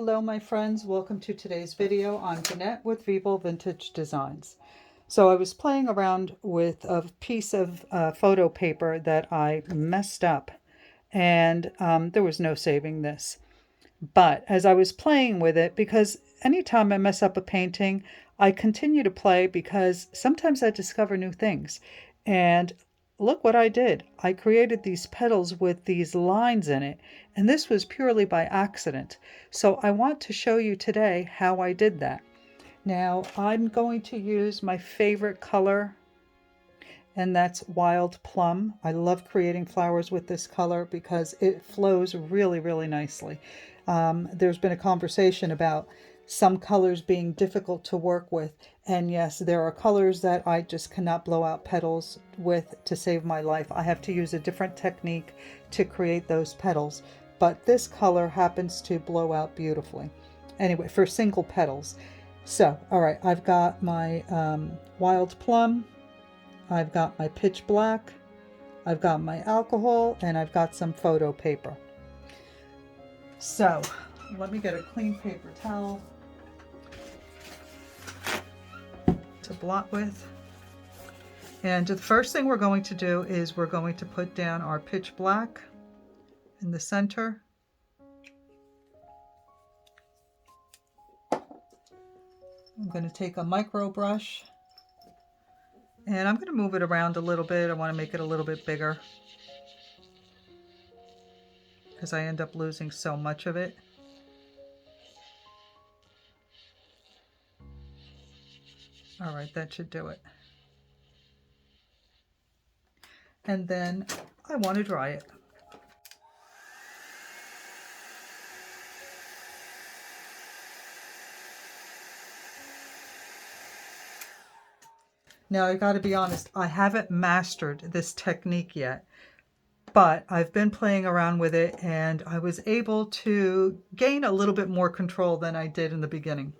Hello my friends, welcome to today's video. I'm Jeanette with Vivo Vintage Designs. So I was playing around with a piece of photo paper that I messed up, and there was no saving this. But as I was playing with it, because anytime I mess up a painting, I continue to play because sometimes I discover new things. And look what I did. I created these petals with these lines in it, and this was purely by accident. So I want to show you today how I did that. Now I'm going to use my favorite color, and that's Wild Plum. I love creating flowers with this color because it flows really, really nicely. There's been a conversation about some colors being difficult to work with, and yes, there are colors that I just cannot blow out petals with to save my life. I have to use a different technique to create those petals, but this color happens to blow out beautifully. Anyway, for single petals. So, all right, I've got my Wild Plum, I've got my pitch black, I've got my alcohol, and I've got some photo paper. So let me get a clean paper towel to blot with. And the first thing we're going to do is we're going to put down our pitch black in the center. I'm going to take a micro brush and I'm going to move it around a little bit. I want to make it a little bit bigger because I end up losing so much of it. All right, that should do it. And then I want to dry it. Now I got to be honest, I haven't mastered this technique yet, but I've been playing around with it and I was able to gain a little bit more control than I did in the beginning.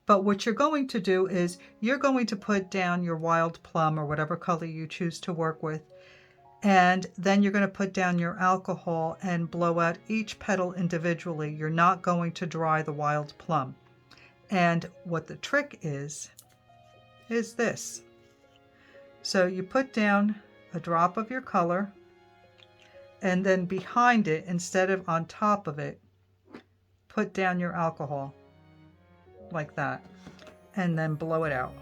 But what you're going to do is you're going to put down your Wild Plum or whatever color you choose to work with, and then you're going to put down your alcohol and blow out each petal individually. You're not going to dry the Wild Plum. And what the trick is this. So you put down a drop of your color, and then behind it, instead of on top of it, put down your alcohol like that, and then blow it out.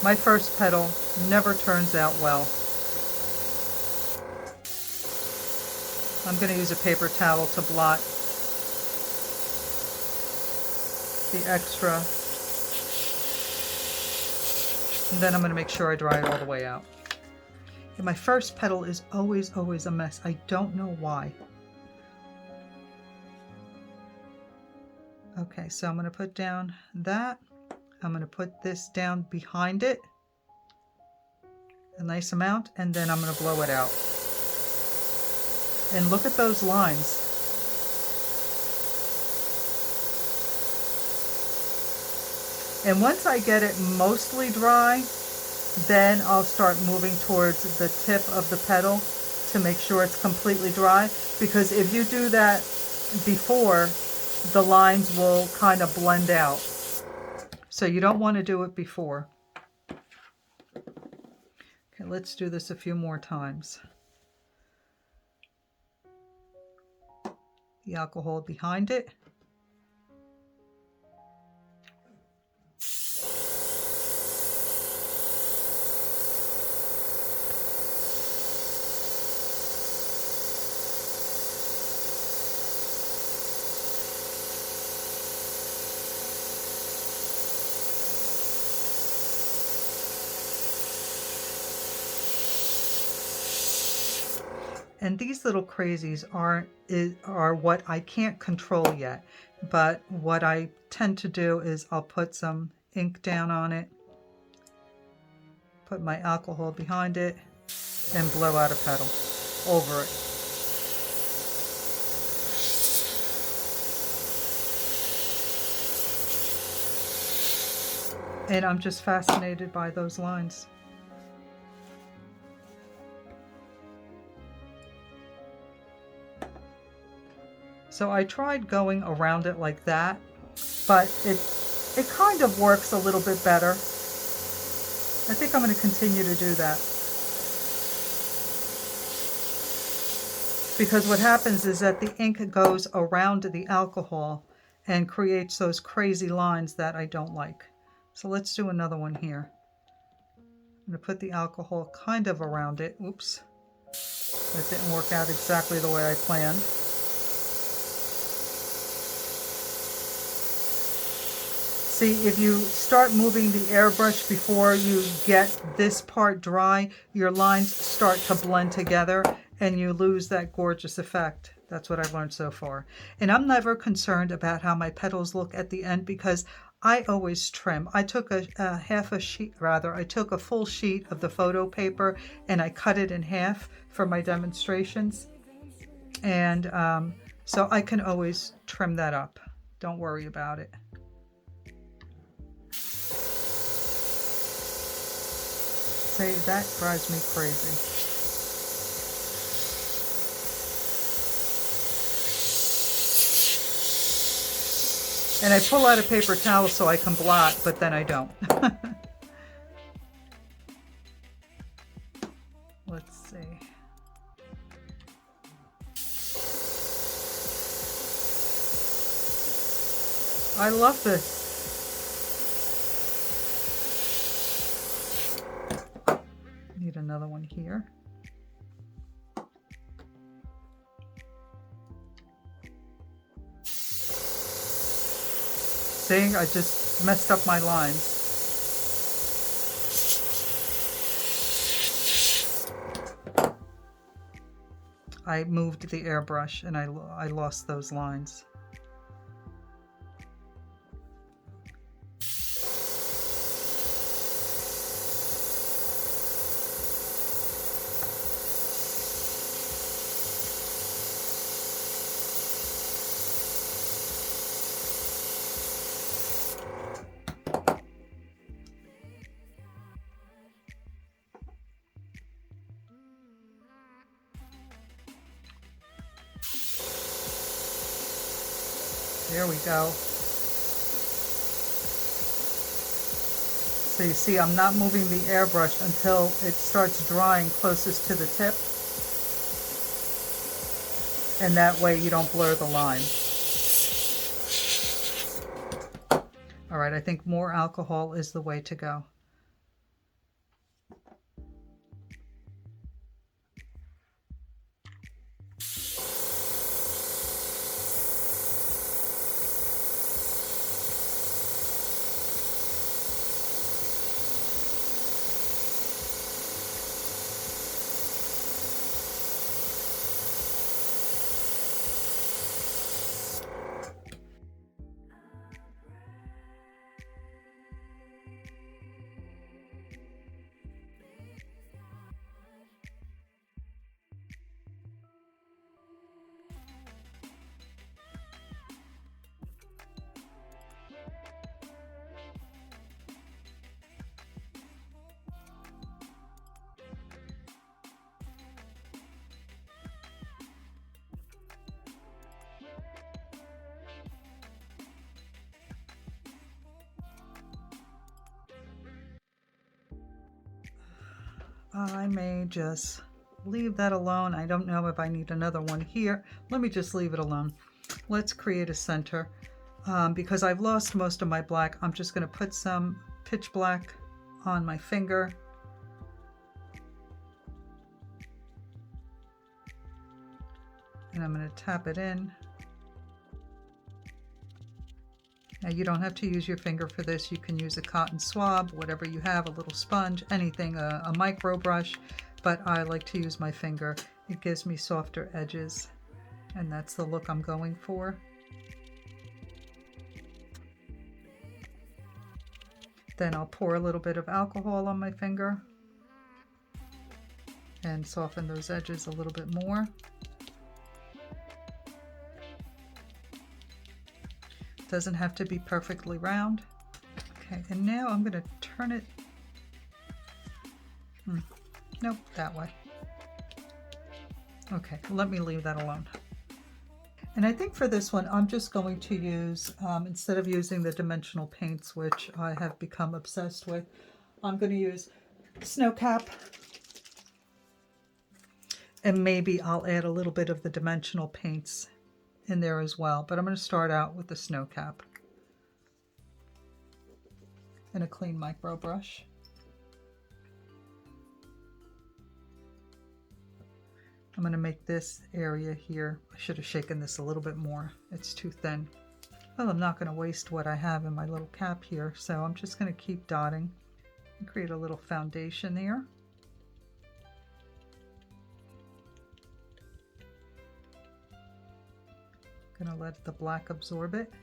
My first petal never turns out well. I'm going to use a paper towel to blot the extra, and then I'm going to make sure I dry it all the way out. And my first petal is always a mess. I don't know why. Okay, so I'm going to put down that. I'm going to put this down behind it, a nice amount, and then I'm going to blow it out. And look at those lines. And once I get it mostly dry, then I'll start moving towards the tip of the petal to make sure it's completely dry, because if you do that before, the lines will kind of blend out. So you don't want to do it before. Okay, let's do this a few more times. The alcohol behind it. And these little crazies are what I can't control yet. But what I tend to do is I'll put some ink down on it, put my alcohol behind it, and blow out a petal over it. And I'm just fascinated by those lines. So I tried going around it like that, but it kind of works a little bit better. I think I'm going to continue to do that. Because what happens is that the ink goes around the alcohol and creates those crazy lines that I don't like. So let's do another one here. I'm going to put the alcohol kind of around it. Oops. That didn't work out exactly the way I planned. See, if you start moving the airbrush before you get this part dry, your lines start to blend together and you lose that gorgeous effect. That's what I've learned so far. And I'm never concerned about how my petals look at the end because I always trim. I took I took a full sheet of the photo paper and I cut it in half for my demonstrations. And so I can always trim that up. Don't worry about it. Say, that drives me crazy. And I pull out a paper towel so I can blot, but then I don't. Let's see. I love this. Need another one here. See, I just messed up my lines. I moved the airbrush and I lost those lines. There we go. So you see, I'm not moving the airbrush until it starts drying closest to the tip. And that way you don't blur the line. All right, I think more alcohol is the way to go. I may just leave that alone. I don't know if I need another one here. Let me just leave it alone. Let's create a center. Because I've lost most of my black, I'm just going to put some pitch black on my finger. And I'm going to tap it in. Now you don't have to use your finger for this. You can use a cotton swab, whatever you have, a little sponge, anything, a micro brush, but I like to use my finger. It gives me softer edges, and that's the look I'm going for. Then I'll pour a little bit of alcohol on my finger and soften those edges a little bit more. Doesn't have to be perfectly round. Okay, and now I'm going to turn it. Nope, that way. Okay, let me leave that alone. And I think for this one, I'm just going to use, instead of using the dimensional paints, which I have become obsessed with, I'm going to use Snow Cap. And maybe I'll add a little bit of the dimensional paints in there as well. But I'm going to start out with the Snow Cap and a clean micro brush. I'm going to make this area here. I should have shaken this a little bit more. It's too thin. Well, I'm not going to waste what I have in my little cap here, so I'm just going to keep dotting and create a little foundation there. Going to let the black absorb it.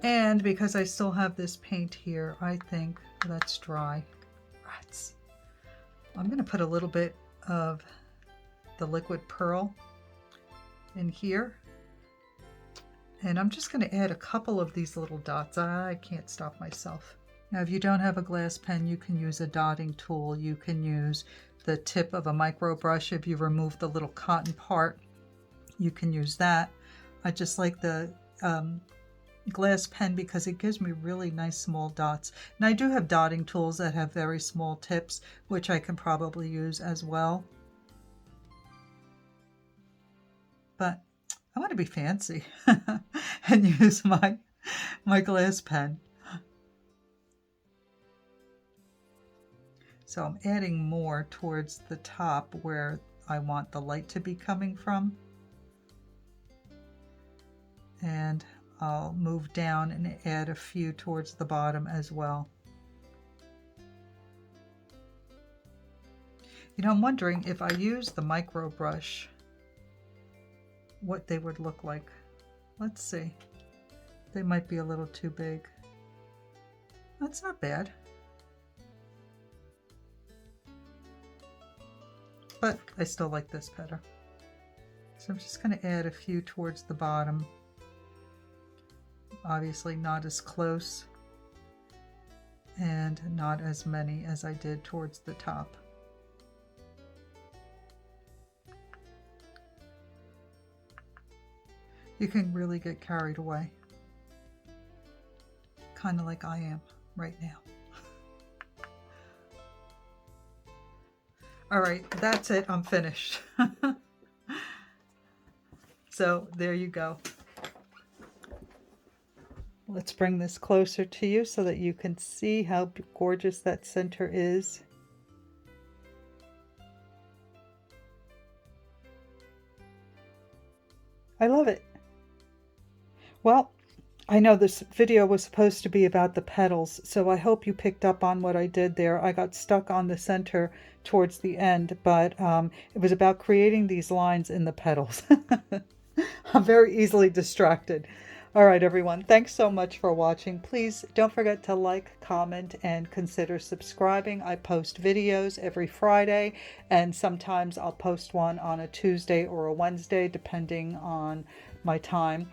And because I still have this paint here, I think that's dry. Rats. I'm going to put a little bit of the liquid pearl in here. And I'm just going to add a couple of these little dots. I can't stop myself. Now, if you don't have a glass pen, you can use a dotting tool. You can use the tip of a micro brush. If you remove the little cotton part, you can use that. I just like the glass pen because it gives me really nice small dots. And I do have dotting tools that have very small tips, which I can probably use as well. But I want to be fancy and use my glass pen. So I'm adding more towards the top where I want the light to be coming from. And I'll move down and add a few towards the bottom as well. You know, I'm wondering if I use the micro brush, what they would look like. Let's see. They might be a little too big. That's not bad. But I still like this better. So I'm just going to add a few towards the bottom. Obviously not as close and not as many as I did towards the top. You can really get carried away, kind of like I am right now. All right, that's it. I'm finished. So there you go. Let's bring this closer to you so that you can see how gorgeous that center is. I love it. Well, I know this video was supposed to be about the petals, so I hope you picked up on what I did there. I got stuck on the center towards the end, but it was about creating these lines in the petals. I'm very easily distracted. All right, everyone. Thanks so much for watching. Please don't forget to like, comment, and consider subscribing. I post videos every Friday, and sometimes I'll post one on a Tuesday or a Wednesday, depending on my time.